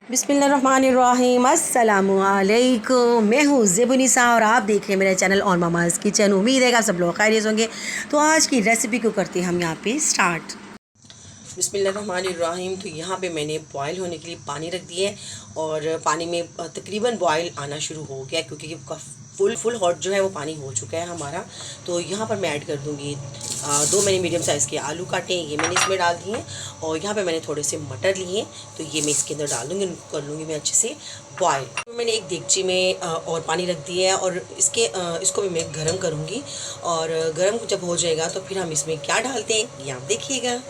बिस्मिल्लाहिर्रहमानिर्रहीम, अस्सलामुअलैकुम। मैं हूँ ज़ेबुनिसा और आप देख रहे हैं मेरा चैनल ऑन मामाज़ किचन। उम्मीद है कि आप सब लोग खैरियत होंगे। तो आज की रेसिपी को करते हैं हम यहाँ पे स्टार्ट। बिस्मिल्लाहिर्रहमानिर्रहीम। तो यहाँ पे मैंने बॉयल होने के लिए पानी रख दिया है और पानी में तकरीबन बॉयल आना शुरू हो गया क्योंकि फुल हॉट जो है वो पानी हो चुका है हमारा। तो यहाँ पर मैं ऐड कर दूँगी दो मैंने मीडियम साइज़ के आलू काटे हैं, ये मैंने इसमें डाल दिए हैं। और यहाँ पे मैंने थोड़े से मटर लिए हैं, तो ये मैं इसके अंदर डाल दूँगी, कर लूँगी मैं अच्छे से बॉयल। मैंने एक देगची में और पानी रख दिया है और इसको भी मैं गर्म करूँगी। और गर्म जब हो जाएगा तो फिर हम इसमें क्या डालते हैं ये आप देखिएगा।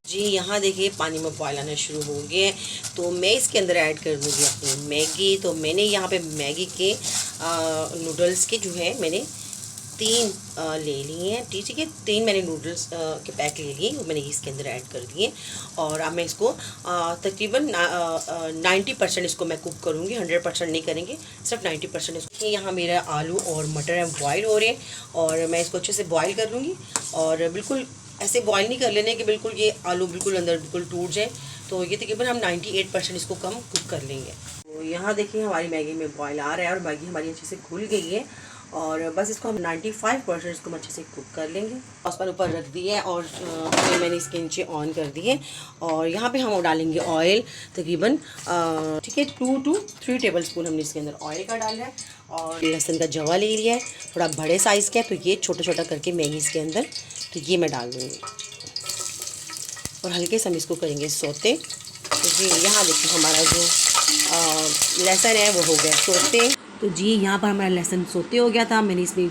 जी यहाँ देखिए पानी में बॉयल आना शुरू हो गया है, तो मैं इसके अंदर ऐड कर दूँगी अपनी मैगी। तो मैंने यहाँ पे मैगी के नूडल्स के जो है मैंने 3 ले लिए हैं। ठीक है, 3 मैंने नूडल्स के पैक ले लिए, वो मैंने इसके अंदर ऐड कर दिए। और अब मैं इसको तकरीबन 90% इसको मैं कुक करूँगी, 100% नहीं करेंगे, सिर्फ 90% इसको। यहाँ मेरा आलू और मटर है बॉयल हो रहे हैं और मैं इसको अच्छे से बॉयल कर लूँगी। और बिल्कुल ऐसे बॉयल नहीं कर लेने कि बिल्कुल ये आलू बिल्कुल अंदर बिल्कुल टूट जाए। तो ये तकरीबन हम 98% इसको कम कुक कर लेंगे। तो यहाँ देखिए हमारी मैगी में बॉयल आ रहा है और मैगी हमारी अच्छे से घुल गई है और बस इसको हम 95% इसको हम अच्छे से कुक कर लेंगे। सॉसपैन ऊपर रख दिए और मैंने इसके नीचे ऑन कर दिए और यहाँ पे हम डालेंगे ऑयल तकरीबन ठीक है 2 to 3 टेबलस्पून हमने इसके अंदर ऑयल का डाला है। और लहसुन का जवा ले लिया है, थोड़ा बड़े साइज़ का है, तो ये छोटा छोटा करके मैगी इसके अंदर तो ये मैं डाल दूँगी और हल्के से हम इसको करेंगे सोते। तो जी यहाँ देखिए हमारा जो लहसुन है वो हो गया सोते। तो जी यहाँ पर हमारा लहसुन सोते हो गया था। मैंने इसमें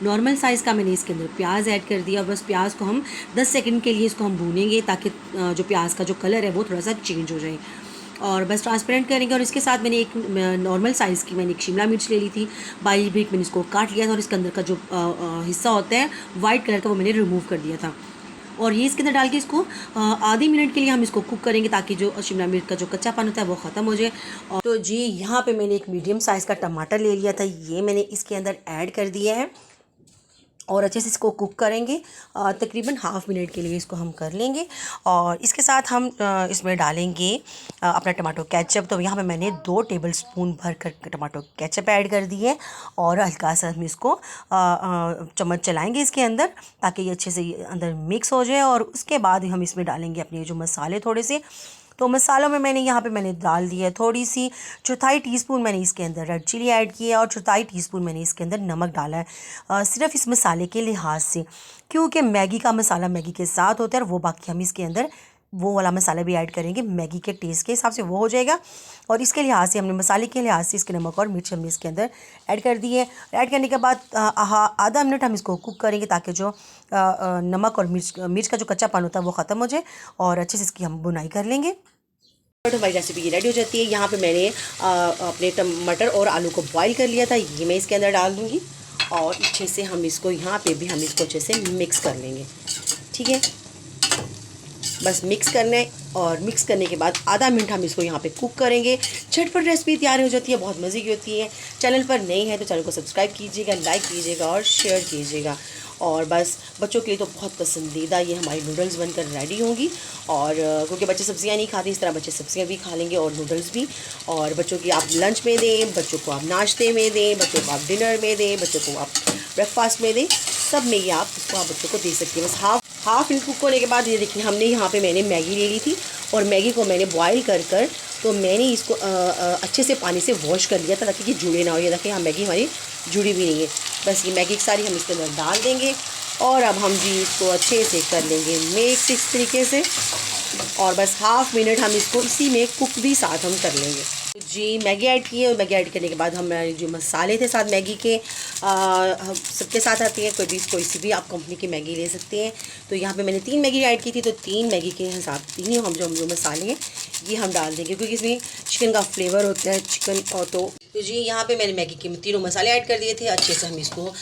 नॉर्मल साइज़ का मैंने इसके अंदर प्याज ऐड कर दिया। बस प्याज को हम 10 सेकंड के लिए इसको हम भूनेंगे ताकि जो प्याज का जो कलर है वो थोड़ा सा चेंज हो जाए और बस ट्रांसपेरेंट करेंगे। और इसके साथ मैंने एक नॉर्मल साइज़ की मैंने एक शिमला मिर्च ले ली थी, बारीक बारीक मैंने इसको काट लिया था और इसके अंदर का जो हिस्सा होता है वाइट कलर का वो मैंने रिमूव कर दिया था। और ये इसके अंदर डाल के इसको आधे मिनट के लिए हम इसको कुक करेंगे ताकि जो शिमला मिर्च का जो कच्चापन होता है वो ख़त्म हो जाए। और तो जी यहाँ पे मैंने एक मीडियम साइज़ का टमाटर ले लिया था, ये मैंने इसके अंदर ऐड कर दिया है और अच्छे से इसको कुक करेंगे तकरीबन हाफ़ मिनट के लिए इसको हम कर लेंगे। और इसके साथ हम इसमें डालेंगे अपना टमाटो केचप। तो यहाँ पे मैंने 2 टेबलस्पून भर कर टमाटो केचप ऐड कर दी है और हल्का सा हम इसको चम्मच चलाएंगे इसके अंदर ताकि ये अच्छे से अंदर मिक्स हो जाए। और उसके बाद हम इसमें डालेंगे अपने जो मसाले थोड़े से। तो मसालों में यहाँ पे मैंने डाल दिया है थोड़ी सी 1/4 टीस्पून मैंने इसके अंदर रेड चिली ऐड किया और 1/4 टीस्पून मैंने इसके अंदर नमक डाला है सिर्फ इस मसाले के लिहाज से, क्योंकि मैगी का मसाला मैगी के साथ होता है और वो बाकी हम इसके अंदर वो वाला मसाला भी ऐड करेंगे मैगी के टेस्ट के हिसाब से, वो हो जाएगा। और इसके लिहाज से हमने मसाले के लिहाज से इसके नमक और मिर्च हमने इसके अंदर ऐड कर दी है। ऐड करने के बाद आधा मिनट हम इसको कुक करेंगे ताकि जो नमक और मिर्च का जो कच्चापन होता है वो ख़त्म हो जाए और अच्छे से इसकी हम बुनाई कर लेंगे। तो हमारी रेसिपी ये रेडी हो जाती है। यहाँ पे मैंने अपने टमाटर और आलू को बॉईल कर लिया था, ये मैं इसके अंदर डाल दूँगी और अच्छे से हम इसको यहाँ पे भी हम इसको अच्छे से मिक्स कर लेंगे। ठीक है, बस मिक्स करना है और मिक्स करने के बाद आधा मिनट हम इसको यहाँ पे कुक करेंगे। झटपट रेसिपी तैयार हो जाती है, बहुत मज़े की होती है। चैनल पर नई है तो चैनल को सब्सक्राइब कीजिएगा, लाइक कीजिएगा और शेयर कीजिएगा। और बस बच्चों के लिए तो बहुत पसंदीदा ये हमारी नूडल्स बनकर रेडी होंगी। और क्योंकि बच्चे सब्जियां नहीं खाते, इस तरह बच्चे सब्जियां भी खा लेंगे और नूडल्स भी। और बच्चों की आप लंच में दें, बच्चों को आप नाश्ते में दें, बच्चों को आप डिनर में दें, बच्चों को आप ब्रेकफास्ट में दें, सब में ये आप इसको आप बच्चों को दे सकते हैं। बस हाफ मिनट कुक होने के बाद ये देखिए हमने यहाँ पे मैंने मैगी ले ली थी और मैगी को मैंने बॉईल कर तो मैंने इसको अच्छे से पानी से वॉश कर लिया था ताकि ये जुड़े ना हो। ये देखिए यहाँ मैगी हमारी जुड़ी भी नहीं है। बस ये मैगी सारी हम इसके अंदर डाल देंगे और अब हम जी इसको अच्छे से कर लेंगे मिक्स इस तरीके से। और बस हाफ़ मिनट हम इसको इसी में कुक भी साथ हम कर लेंगे। जी मैगी ऐड की है और मैगी ऐड करने के बाद हमारे जो मसाले थे साथ मैगी के सबके साथ आती है, कोई सी भी आप कंपनी की मैगी ले सकते हैं। तो यहाँ पे मैंने 3 मैगी ऐड की थी, तो 3 मैगी के हिसाब 3 हम जो मसाले हैं ये हम डाल देंगे क्योंकि इसमें चिकन का फ्लेवर होता है चिकन। और तो जी यहाँ पे मैंने मैगी के 3 मसाले ऐड कर दिए थे। अच्छे से हम इसको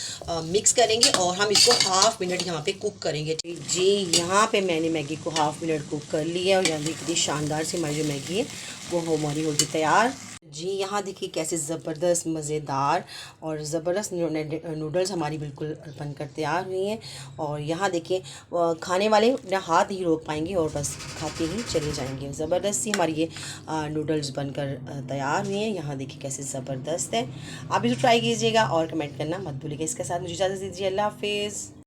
मिक्स करेंगे और हम इसको हाफ़ मिनट यहाँ पे कुक करेंगे। जी यहाँ पे मैंने मैगी को हाफ़ मिनट कुक कर लिया और यहाँ कितनी शानदार से हमारी जो मैगी है वो हमारी होगी तैयार। जी, यहाँ देखिए कैसे ज़बरदस्त मज़ेदार और ज़बरदस्त नूडल्स हमारी बिल्कुल बनकर तैयार हुई हैं। और यहाँ देखिए खाने वाले अपना हाथ नहीं रोक पाएंगे और बस खाते ही चले जाएंगे। ज़बरदस्त सी हमारी ये नूडल्स बनकर तैयार हुई हैं। यहाँ देखिए कैसे ज़बरदस्त है। आप इसे ट्राई कीजिएगा और कमेंट करना मत भूलिएगा। इसके साथ मुझे इजाज़त दीजिए। अल्लाह हाफिज़।